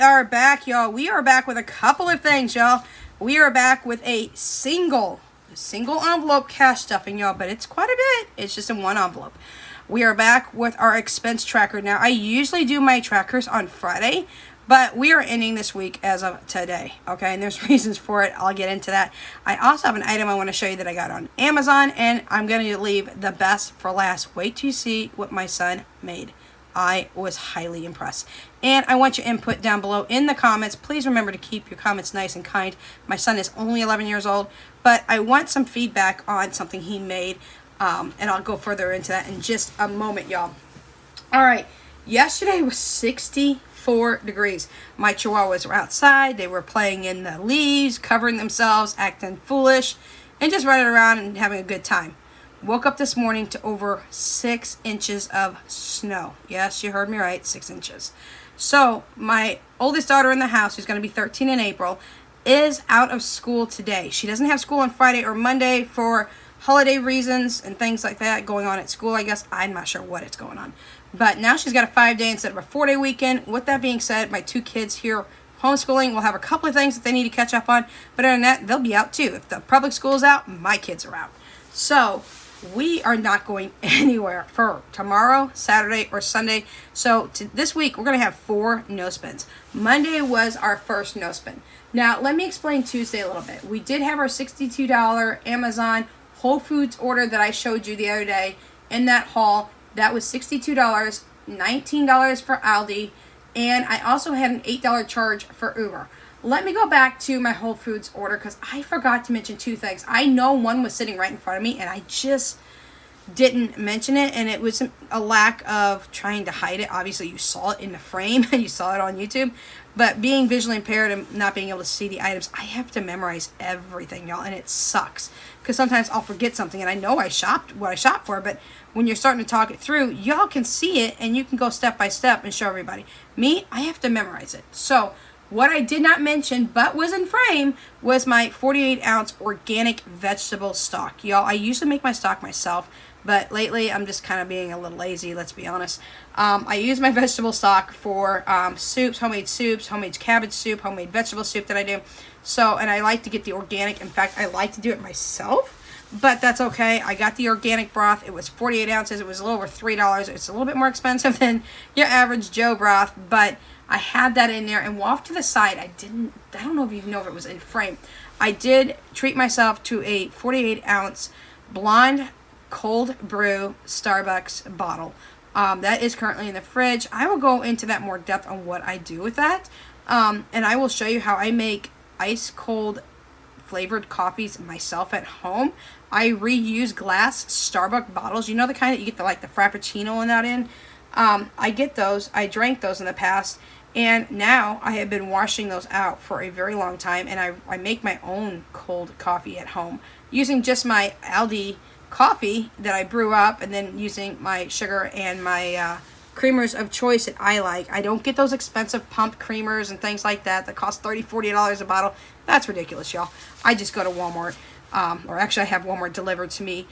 are back, y'all. We are back with a couple of things, y'all. We are back with a single envelope cash stuffing, y'all, but it's quite a bit. It's just in one envelope. We are back with our expense tracker. Now, I usually do my trackers on Friday, but we are ending this week as of today, okay? And there's reasons for it. I'll get into that. I also have an item I want to show you that I got on Amazon, and I'm going to leave the best for last. Wait till you see what my son made. I was highly impressed. And I want your input down below in the comments. Please remember to keep your comments nice and kind. My son is only 11 years old, but I want some feedback on something he made, and I'll go further into that in just a moment, y'all. All right, yesterday was 64 degrees. My chihuahuas were outside. They were playing in the leaves, covering themselves, acting foolish, and just running around and having a good time. Woke up this morning to over 6 inches of snow. Yes, you heard me right, 6 inches. So my oldest daughter in the house, who's going to be 13 in April, is out of school today. She doesn't have school on Friday or Monday for holiday reasons and things like that going on at school, I guess. I'm not sure what it's going on. But now she's got a 5-day instead of a 4-day weekend. With that being said, my 2 kids here homeschooling will have a couple of things that they need to catch up on. But other than that, they'll be out too. If the public school's out, my kids are out. So we are not going anywhere for tomorrow, Saturday, or Sunday. So this week, we're going to have 4 no spins. Monday was our first no spin. Now, let me explain Tuesday a little bit. We did have our $62 Amazon Whole Foods order that I showed you the other day in that haul. That was $62, $19 for Aldi, and I also had an $8 charge for Uber. Let me go back to my Whole Foods order because I forgot to mention 2 things. I know one was sitting right in front of me and I just didn't mention it, and it was a lack of trying to hide it. Obviously, you saw it in the frame and you saw it on YouTube, but being visually impaired and not being able to see the items, I have to memorize everything, y'all, and it sucks because sometimes I'll forget something and I know I shopped what I shopped for, but when you're starting to talk it through, y'all can see it and you can go step by step and show everybody. Me, I have to memorize it. So what I did not mention, but was in frame, was my 48-ounce organic vegetable stock. Y'all, I usually make my stock myself, but lately I'm just kind of being a little lazy, let's be honest. I use my vegetable stock for soups, homemade cabbage soup, homemade vegetable soup that I do. So, and I like to get the organic. In fact, I like to do it myself, but that's okay. I got the organic broth. It was 48 ounces. It was a little over $3. It's a little bit more expensive than your average Joe broth, but I had that in there, and off to the side, I don't know if you know if it was in frame. I did treat myself to a 48-ounce blonde cold brew Starbucks bottle. That is currently in the fridge. I will go into that more depth on what I do with that. And I will show you how I make ice cold flavored coffees myself at home. I reuse glass Starbucks bottles. You know the kind that you get the Frappuccino and that in? I get those. I drank those in the past, and now I have been washing those out for a very long time, and I make my own cold coffee at home using just my Aldi coffee that I brew up, and then using my sugar and my creamers of choice that I like. I don't get those expensive pump creamers and things like that cost $30, $40 a bottle. That's ridiculous, y'all. I just go to Walmart, or actually I have Walmart delivered to me.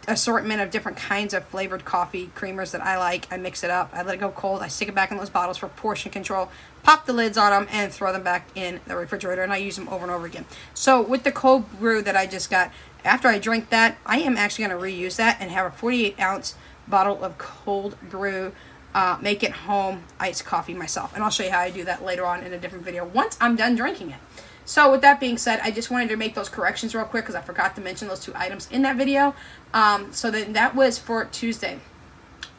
Assortment of different kinds of flavored coffee creamers that I like. I mix it up. I let it go cold. I stick it back in those bottles for portion control. Pop the lids on them and throw them back in the refrigerator, and I use them over and over again. So with the cold brew that I just got, after I drink that, I am actually going to reuse that and have a 48-ounce bottle of cold brew, make it home iced coffee myself. And I'll show you how I do that later on in a different video once I'm done drinking it. So with that being said, I just wanted to make those corrections real quick because I forgot to mention those 2 items in that video. So that was for Tuesday.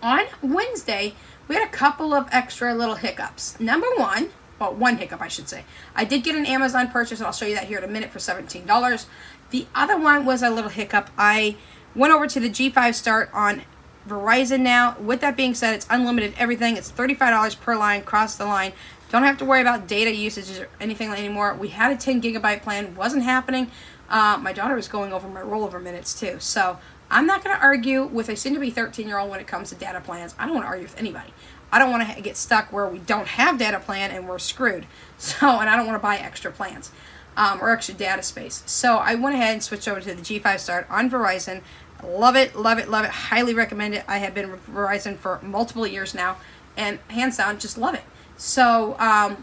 On Wednesday, we had a couple of extra little hiccups. Number one, well, one hiccup I should say. I did get an Amazon purchase, and I'll show you that here in a minute for $17. The other one was a little hiccup. I went over to the G5 Start on Verizon now. With that being said, it's unlimited everything. It's $35 per line, cross the line. Don't have to worry about data usage or anything anymore. We had a 10 gigabyte plan. Wasn't happening. My daughter was going over my rollover minutes too. So I'm not going to argue with a soon-to-be 13-year-old when it comes to data plans. I don't want to argue with anybody. I don't want to get stuck where we don't have data plan and we're screwed. So, and I don't want to buy extra plans or extra data space. So I went ahead and switched over to the G5 Start on Verizon. Love it, love it, love it. Highly recommend it. I have been with Verizon for multiple years now, and hands down, just love it. So,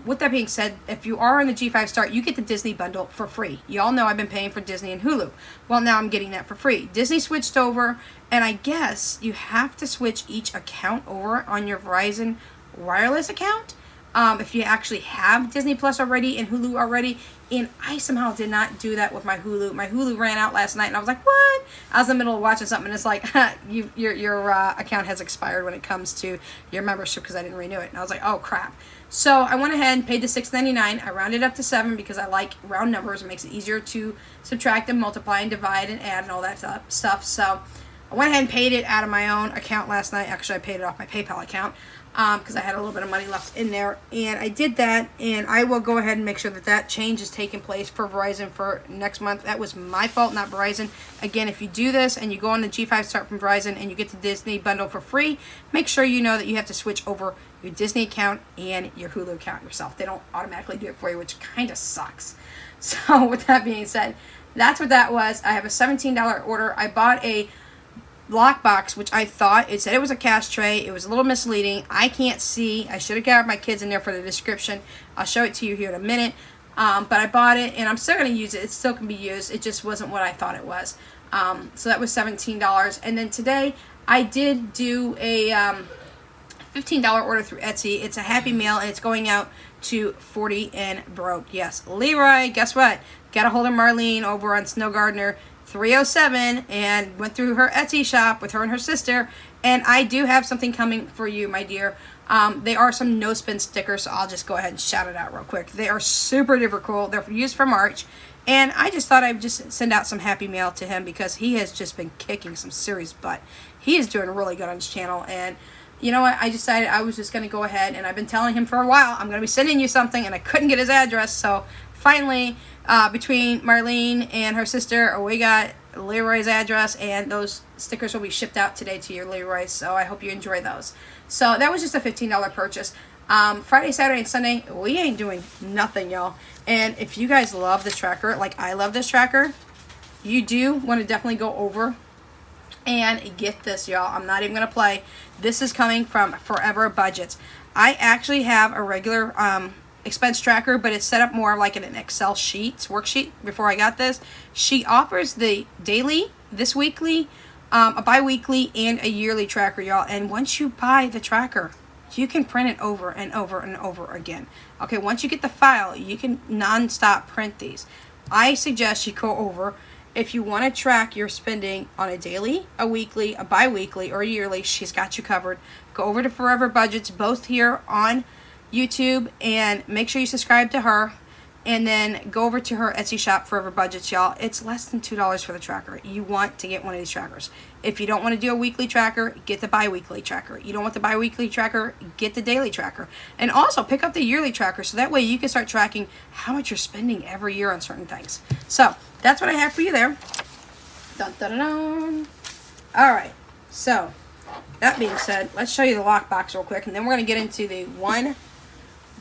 with that being said, if you are on the G5 Start, you get the Disney bundle for free. Y'all know I've been paying for Disney and Hulu. Well, now I'm getting that for free. Disney switched over, and I guess you have to switch each account over on your Verizon wireless account. If you actually have Disney Plus already and Hulu already, and I somehow did not do that with my Hulu. My Hulu ran out last night, and I was like, what? I was in the middle of watching something, and it's like, your account has expired when it comes to your membership because I didn't renew it. And I was like, oh, crap. So I went ahead and paid the $6.99. I rounded up to $7 because I like round numbers. It makes it easier to subtract and multiply and divide and add and all that stuff. So I went ahead and paid it out of my own account last night. Actually, I paid it off my PayPal account because I had a little bit of money left in there. And I did that, and I will go ahead and make sure that that change is taking place for Verizon for next month. That was my fault, not Verizon. Again, if you do this and you go on the G5 Start from Verizon and you get the Disney bundle for free, make sure you know that you have to switch over your Disney account and your Hulu account yourself. They don't automatically do it for you, which kind of sucks. So with that being said, that's what that was. I have a $17 order. I bought a lockbox, which I thought it said it was a cash tray. It was a little misleading. I can't see. I should have grabbed my kids in there for the description. I'll show it to you here in a minute. But I bought it, and I'm still going to use it. It still can be used. It just wasn't what I thought it was. So that was $17. And then today I did do a $15 order through Etsy. It's a Happy Meal, and it's going out to 40 and broke. Yes, Leroy, guess what? Got a hold of Marlene over on Snow Gardener 307 and went through her Etsy shop with her and her sister, and I do have something coming for you, my dear. They are some no spin stickers, so I'll just go ahead and shout it out real quick. They are super duper cool. They're used for March, and I just thought I'd just send out some Happy Mail to him because he has just been kicking some serious butt. He is doing really good on his channel, and you know what? I decided I was just going to go ahead, and I've been telling him for a while, I'm going to be sending you something, and I couldn't get his address, so finally, between Marlene and her sister, we got Leroy's address, and those stickers will be shipped out today to your Leroy, so I hope you enjoy those. So that was just a $15 purchase. Friday, Saturday, and Sunday, we ain't doing nothing, y'all. And if you guys love this tracker, like I love this tracker, you do want to definitely go over and get this, y'all. I'm not even going to play. This is coming from Forever Budgets. I actually have a regular expense tracker, but it's set up more like in an Excel worksheet before I got this. She offers the daily, this weekly, a bi-weekly, and a yearly tracker, y'all. And once you buy the tracker, you can print it over and over and over again. Okay, once you get the file, you can non-stop print these. I suggest you go over. If you want to track your spending on a daily, a weekly, a bi-weekly, or a yearly, she's got you covered. Go over to Forever Budgets, both here on YouTube, and make sure you subscribe to her, and then go over to her Etsy shop, Forever Budgets, y'all. It's less than $2 for the tracker. You want to get one of these trackers. If you don't want to do a weekly tracker, get the bi-weekly tracker. You don't want the bi-weekly tracker, get the daily tracker. And also pick up the yearly tracker, so that way you can start tracking how much you're spending every year on certain things. So that's what I have for you there. Dun, dun, dun, dun. All right, so that being said, let's show you the lockbox real quick, and then we're going to get into the one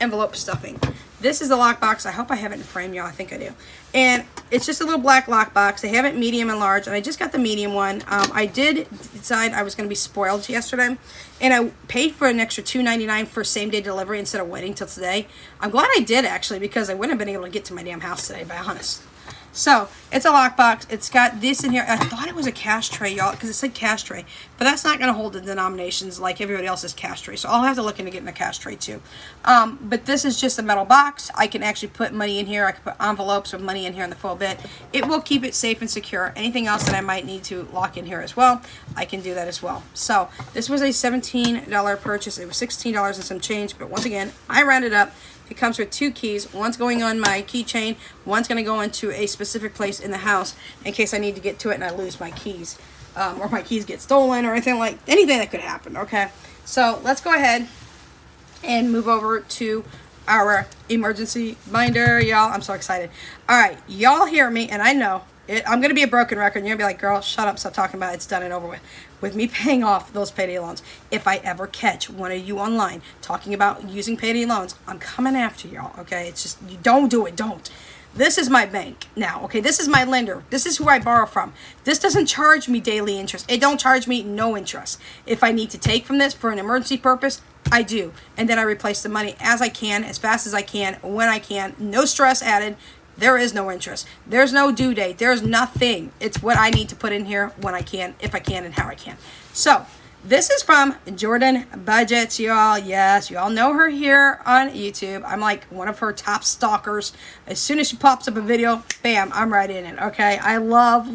envelope stuffing. This is the lockbox. I hope I have it in frame, y'all. I think I do. And it's just a little black lockbox. They have it medium and large, and I just got the medium one. I did decide I was going to be spoiled yesterday, and I paid for an extra $2.99 for same-day delivery instead of waiting till today. I'm glad I did, actually, because I wouldn't have been able to get to my damn house today, to be honest. So, it's a lockbox. It's got this in here. I thought it was a cash tray, y'all, because it said cash tray. But that's not going to hold the denominations like everybody else's cash tray. So, I'll have to look into getting a cash tray, too. But this is just a metal box. I can actually put money in here. I can put envelopes with money in here in the full bit. It will keep it safe and secure. Anything else that I might need to lock in here as well, I can do that as well. So, this was a $17 purchase. It was $16 and some change. But once again, I rounded up. It comes with 2 keys. One's going on my keychain. One's going to go into a specific place in the house in case I need to get to it and I lose my keys. Or my keys get stolen or anything that could happen, okay? So let's go ahead and move over to our emergency binder, y'all. I'm so excited. All right, y'all hear me, and I know I'm going to be a broken record, and you're going to be like, girl, shut up, stop talking about it. It's done and over with. With me paying off those payday loans. If I ever catch one of you online talking about using payday loans, I'm coming after y'all, okay? It's just, you don't do it, don't. This is my bank now, okay? This is my lender. This is who I borrow from. This doesn't charge me daily interest. It don't charge me no interest. If I need to take from this for an emergency purpose, I do. And then I replace the money as I can, as fast as I can, when I can. No stress added. There is no interest. There's no due date. There's nothing. It's what I need to put in here when I can, if I can, and how I can. So this is from Jordan Budgets, y'all. Yes, you all know her here on YouTube. I'm like one of her top stalkers. As soon as she pops up a video, bam, I'm right in it, okay? I love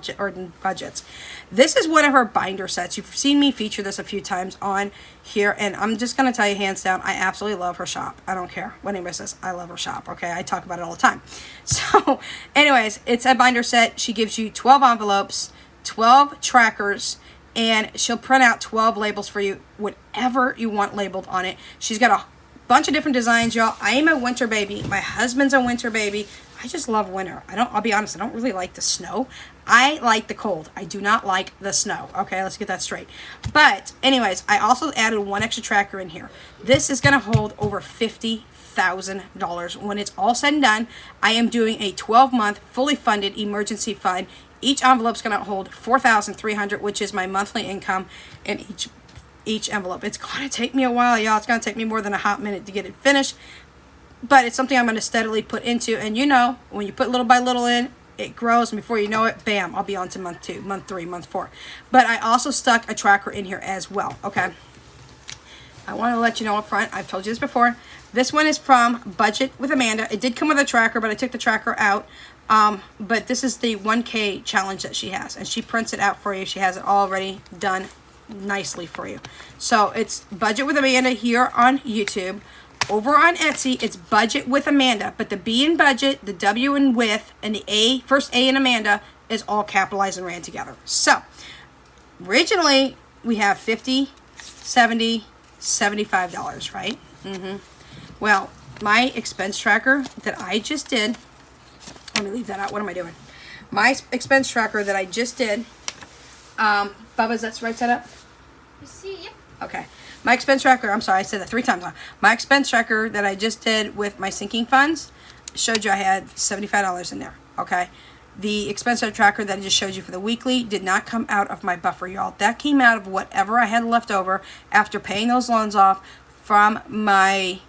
Jordan Budgets. This is one of her binder sets. You've seen me feature this a few times on here, and I'm just going to tell you hands down, I absolutely love her shop. I don't care what anybody says. I love her shop, okay? I talk about it all the time. So, anyways, it's a binder set. She gives you 12 envelopes, 12 trackers, and she'll print out 12 labels for you, whatever you want labeled on it. She's got a bunch of different designs, y'all. I am a winter baby. My husband's a winter baby. I just love winter. I'll be honest, I don't really like the snow. I like the cold. I do not like the snow. Okay, let's get that straight. But anyways, I also added one extra tracker in here. This is going to hold over $50,000. When it's all said and done, I am doing a 12-month fully funded emergency fund. Each envelope's going to hold $4,300, which is my monthly income in each envelope. It's going to take me a while, y'all. It's going to take me more than a hot minute to get it finished. But it's something I'm going to steadily put into. And you know, when you put little by little in, it grows. And before you know it, bam, I'll be on to month 2, month 3, month 4. But I also stuck a tracker in here as well, okay? I want to let you know up front, I've told you this before. This one is from Budget with Amanda. It did come with a tracker, but I took the tracker out. But this is the 1K challenge that she has. And she prints it out for you. She has it already done nicely for you. So it's Budget with Amanda here on YouTube. Over on Etsy, it's Budget with Amanda, but the B in budget, the W in with, and the A, first A in Amanda, is all capitalized and ran together. So, originally, we have $50, $70, $75, right? Well, my expense tracker that I just did, let me leave that out. What am I doing? My expense tracker that I just did, Bubba's, that's right set up? You see, yep. Okay. My expense tracker, I'm sorry, I said that 3 times now. My expense tracker that I just did with my sinking funds showed you I had $75 in there, okay? The expense tracker that I just showed you for the weekly did not come out of my buffer, y'all. That came out of whatever I had left over after paying those loans off from my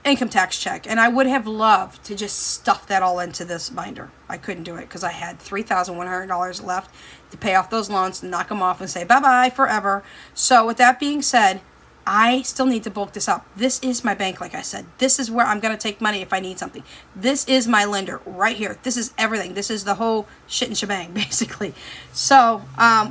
income tax check. And I would have loved to just stuff that all into this binder. I couldn't do it because I had $3,100 left to pay off those loans, knock them off, and say bye-bye forever. So with that being said, I still need to bulk this up. This is my bank, like I said. This is where I'm going to take money if I need something. This is my lender right here. This is everything. This is the whole shit and shebang, basically. So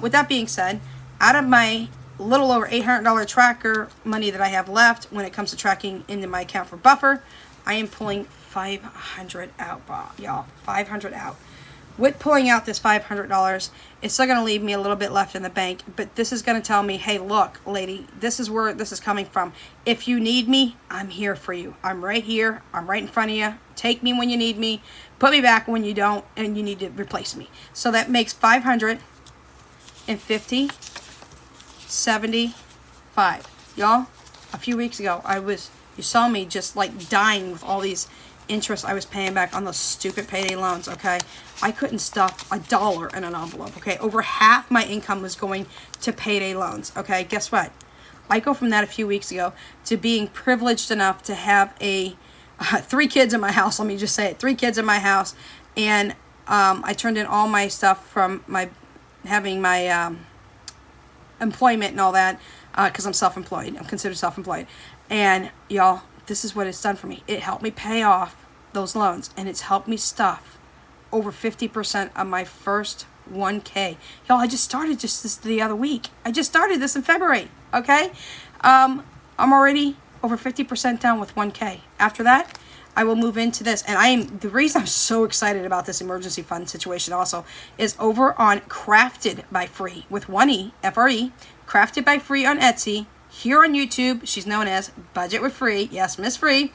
with that being said, out of my little over $800 tracker money that I have left when it comes to tracking into my account for buffer, I am pulling $500 out, y'all. $500 out. With pulling out this $500, it's still going to leave me a little bit left in the bank, but this is going to tell me, hey, look, lady, this is where this is coming from. If you need me, I'm here for you. I'm right here. I'm right in front of you. Take me when you need me. Put me back when you don't, and you need to replace me. So that makes $550, 75. Y'all, a few weeks ago, you saw me just like dying with all these interest I was paying back on those stupid payday loans, okay? I couldn't stuff $1 in an envelope, okay? Over half my income was going to payday loans, okay? Guess what? I go from that a few weeks ago to being privileged enough to have 3 kids in my house, let me just say it, 3 kids in my house, and I turned in all my stuff from having my employment and all that, because I'm self-employed. I'm considered self-employed. And y'all, this is what it's done for me. It helped me pay off those loans, and it's helped me stuff over 50% of my first 1K. Y'all, I just started this the other week. I just started this in February, okay? I'm already over 50% down with 1K. After that, I will move into this. And the reason I'm so excited about this emergency fund situation also is over on Crafted by Free with 1E, F-R-E, Crafted by Free on Etsy. Here on YouTube, she's known as Budget with Free. Yes, Miss Free.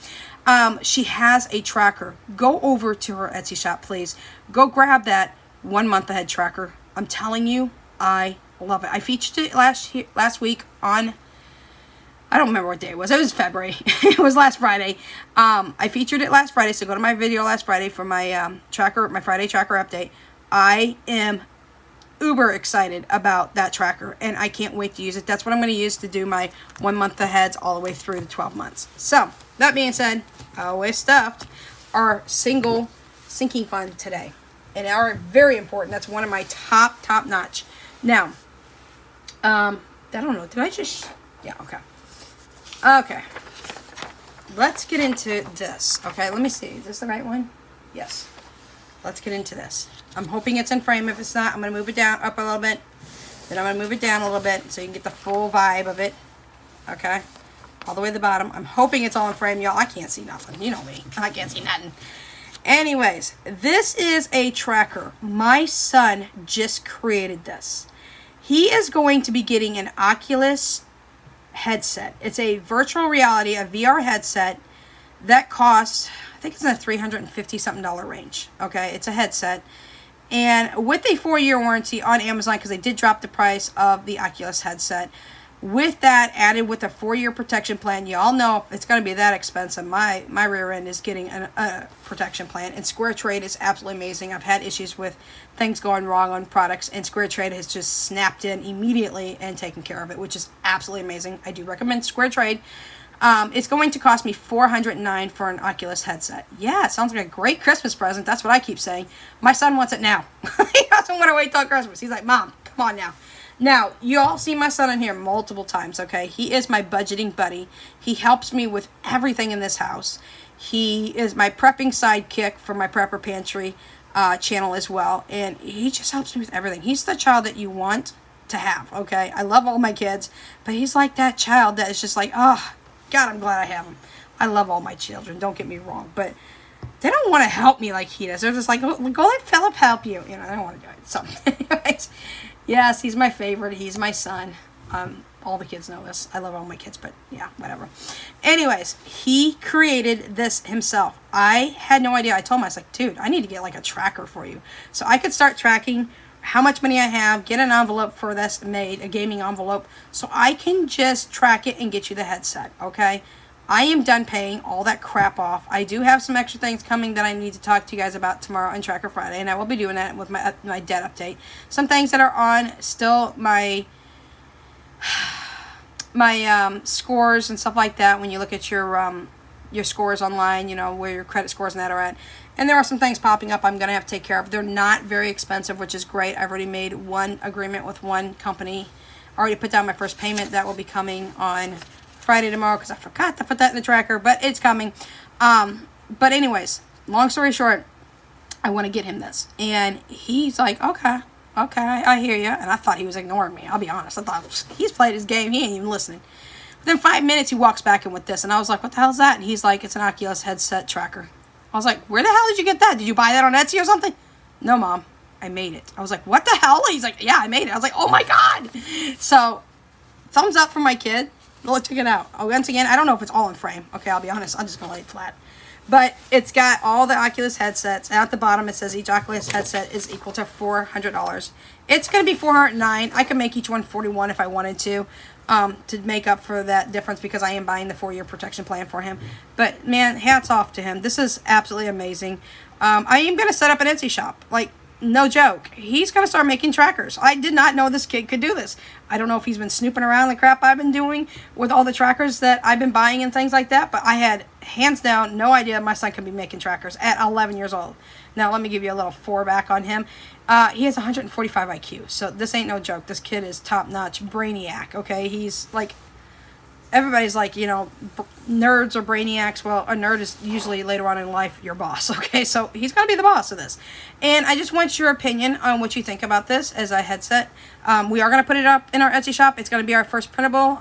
She has a tracker. Go over to her Etsy shop, please. Go grab that 1 month ahead tracker. I'm telling you, I love it. I featured it last week on, I don't remember what day it was. It was February. It was last Friday. I featured it last Friday, so go to my video last Friday for my tracker, my Friday tracker update. I am uber excited about that tracker, and I can't wait to use it. That's what I'm going to use to do my 1 month aheads all the way through the 12 months. So that being said, I always stuffed our single sinking fund today, and are very important. That's one of my top notch. Now, I don't know. Did I just? Yeah. Okay. Let's get into this. Okay. Let me see. Is this the right one? Yes. Let's get into this. I'm hoping it's in frame. If it's not, I'm going to move it down up a little bit. Then I'm going to move it down a little bit so you can get the full vibe of it. Okay. All the way to the bottom. I'm hoping it's all in frame, y'all. I can't see nothing. You know me. I can't see nothing. Anyways, this is a tracker. My son just created this. He is going to be getting an Oculus headset. It's a virtual reality, a VR headset that costs, I think it's in the $350 something range. Okay, it's a headset. And with a 4-year warranty on Amazon, because they did drop the price of the Oculus headset. With that added with a 4-year protection plan, y'all know it's going to be that expensive. My rear end is getting a protection plan, and Square Trade is absolutely amazing. I've had issues with things going wrong on products, and Square Trade has just snapped in immediately and taken care of it, which is absolutely amazing. I do recommend Square Trade. It's going to cost me $409 for an Oculus headset. Yeah, it sounds like a great Christmas present. That's what I keep saying. My son wants it now. He doesn't want to wait till Christmas. He's like, Mom, come on now. Now, you all see my son in here multiple times, okay? He is my budgeting buddy. He helps me with everything in this house. He is my prepping sidekick for my Prepper Pantry channel as well. And he just helps me with everything. He's the child that you want to have, okay? I love all my kids, but he's like that child that is just like, oh, God, I'm glad I have him. I love all my children, don't get me wrong, but they don't want to help me like he does. They're just like, oh, go let Philip help you. You know, I don't want to do it. So, anyways, yes, he's my favorite. He's my son. All the kids know this. I love all my kids, but yeah, whatever. Anyways, he created this himself. I had no idea. I told him, I was like, dude, I need to get like a tracker for you. So I could start tracking how much money I have, get an envelope for this made, a gaming envelope, so I can just track it and get you the headset, okay? I am done paying all that crap off. I do have some extra things coming that I need to talk to you guys about tomorrow on Tracker Friday, and I will be doing that with my debt update. Some things that are on still my scores and stuff like that. When you look at your scores online, you know, where your credit scores and that are at. And there are some things popping up I'm going to have to take care of. They're not very expensive, which is great. I've already made one agreement with one company. I already put down my first payment. That will be coming on Friday tomorrow because I forgot to put that in the tracker, but it's coming. But anyways, long story short, I want to get him this. And he's like, okay, I hear you. And I thought he was ignoring me. I'll be honest. I thought he's played his game. He ain't even listening. Within 5 minutes, he walks back in with this. And I was like, what the hell is that? And he's like, it's an Oculus headset tracker. I was like, where the hell did you get that? Did you buy that on Etsy or something? No, Mom. I made it. I was like, what the hell? He's like, yeah, I made it. I was like, oh my God. So, thumbs up for my kid. Well, check it out. Once again, I don't know if it's all in frame. Okay, I'll be honest. I'm just going to lay it flat. But it's got all the Oculus headsets. And at the bottom, it says each Oculus headset is equal to $400. It's going to be $409. I could make each one $41 if I wanted to make up for that difference because I am buying the 4-year protection plan for him. But, man, hats off to him. This is absolutely amazing. I am going to set up an Etsy shop. Like, no joke. He's going to start making trackers. I did not know this kid could do this. I don't know if he's been snooping around the crap I've been doing with all the trackers that I've been buying and things like that, but I had, hands down, no idea my son could be making trackers at 11 years old. Now, let me give you a little foreback on him. He has 145 IQ, so this ain't no joke. This kid is top-notch brainiac, okay? He's like, everybody's like, you know, nerds or brainiacs. Well, a nerd is usually later on in life your boss, okay? So he's going to be the boss of this. And I just want your opinion on what you think about this as a headset. We are going to put it up in our Etsy shop. It's going to be our first printable,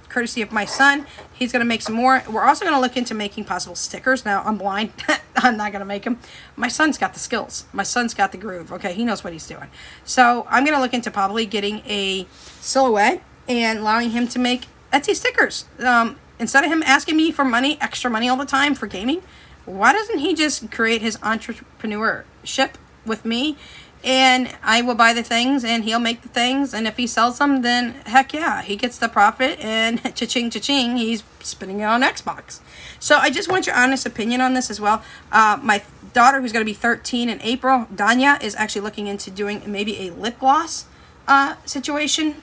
courtesy of my son. He's going to make some more. We're also going to look into making possible stickers. Now, I'm blind. I'm not going to make them. My son's got the skills. My son's got the groove, okay? He knows what he's doing. So I'm going to look into probably getting a silhouette and allowing him to make Etsy stickers. Instead of him asking me for money, extra money all the time for gaming, why doesn't he just create his entrepreneurship with me and I will buy the things and he'll make the things, and if he sells them, then heck yeah, he gets the profit, and cha-ching cha-ching, he's spending it on Xbox. So I just want your honest opinion on this as well. My daughter, who's going to be 13 in April, Danya, is actually looking into doing maybe a lip gloss situation.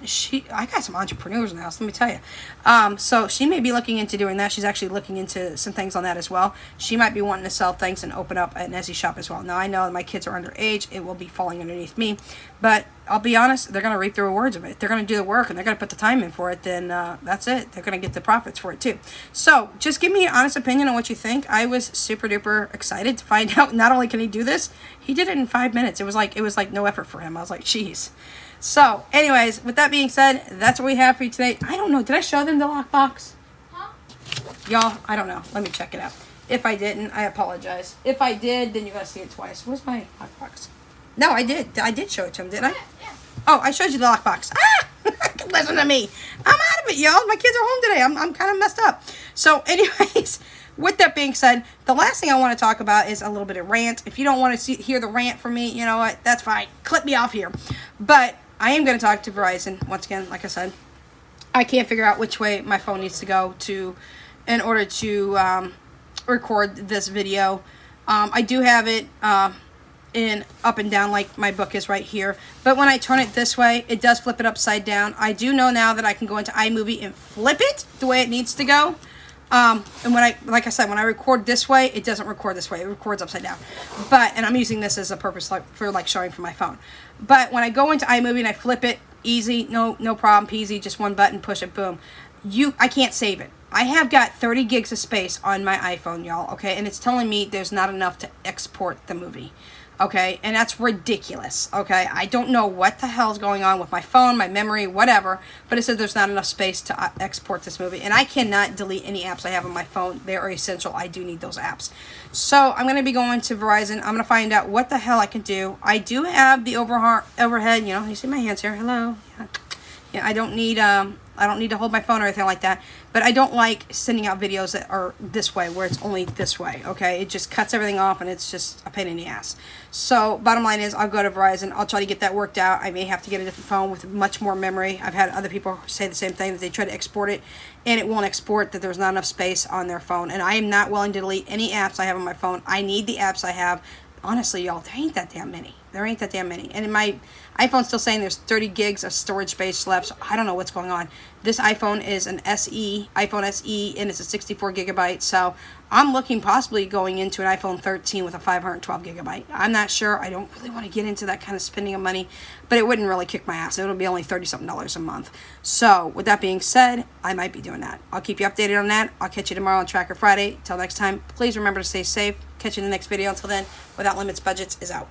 I got some entrepreneurs in the house, let me tell you. So she may be looking into doing that. She's actually looking into some things on that as well. She might be wanting to sell things and open up an Etsy shop as well. Now I know that my kids are underage, it will be falling underneath me, but I'll be honest, they're going to reap the rewards of it. They're going to do the work and they're going to put the time in for it, then that's it. They're going to get the profits for it too. So just give me an honest opinion on what you think. I was super duper excited to find out not only can he do this, he did it in 5 minutes. It was like no effort for him. I was like, jeez. So, anyways, with that being said, that's what we have for you today. I don't know. Did I show them the lockbox? Huh? Y'all, I don't know. Let me check it out. If I didn't, I apologize. If I did, then you're going to see it twice. Where's my lockbox? No, I did. I did show it to him, didn't I? Yeah. Oh, I showed you the lockbox. Ah! Listen to me. I'm out of it, y'all. My kids are home today. I'm kind of messed up. So, anyways, with that being said, the last thing I want to talk about is a little bit of rant. If you don't want to hear the rant from me, you know what? That's fine. Clip me off here. But I am going to talk to Verizon once again. Like I said, I can't figure out which way my phone needs to go in order to record this video. I do have it in up and down like my book is right here, but when I turn it this way, it does flip it upside down. I do know now that I can go into iMovie and flip it the way it needs to go. And like I said, when I record this way, it doesn't record this way. It records upside down. And I'm using this as a purpose for showing from my phone. But when I go into iMovie and I flip it, easy, no problem, peasy, just one button, push it, boom. I can't save it. I have got 30 gigs of space on my iPhone, y'all, okay? And it's telling me there's not enough to export the movie. Okay, and that's ridiculous, okay? I don't know what the hell's going on with my phone, my memory, whatever, but it says there's not enough space to export this movie, and I cannot delete any apps I have on my phone. They are essential. I do need those apps. So I'm going to be going to Verizon. I'm going to find out what the hell I can do. I do have the overhead, you see my hands here, hello. Yeah, I don't need to hold my phone or anything like that, but I don't like sending out videos that are this way, where it's only this way, okay? It just cuts everything off, and it's just a pain in the ass. So, bottom line is, I'll go to Verizon. I'll try to get that worked out. I may have to get a different phone with much more memory. I've had other people say the same thing, that they try to export it, and it won't export, that there's not enough space on their phone, and I am not willing to delete any apps I have on my phone. I need the apps I have. Honestly, y'all, there ain't that damn many. And in my iPhone's still saying there's 30 gigs of storage space left, so I don't know what's going on. This iPhone is an iPhone SE, and it's a 64 gigabyte, so I'm looking possibly going into an iPhone 13 with a 512 gigabyte. I'm not sure. I don't really want to get into that kind of spending of money, but it wouldn't really kick my ass. It would be only $30-something a month. So, with that being said, I might be doing that. I'll keep you updated on that. I'll catch you tomorrow on Tracker Friday. Till next time, please remember to stay safe. Catch you in the next video. Until then, Without Limits Budgets is out.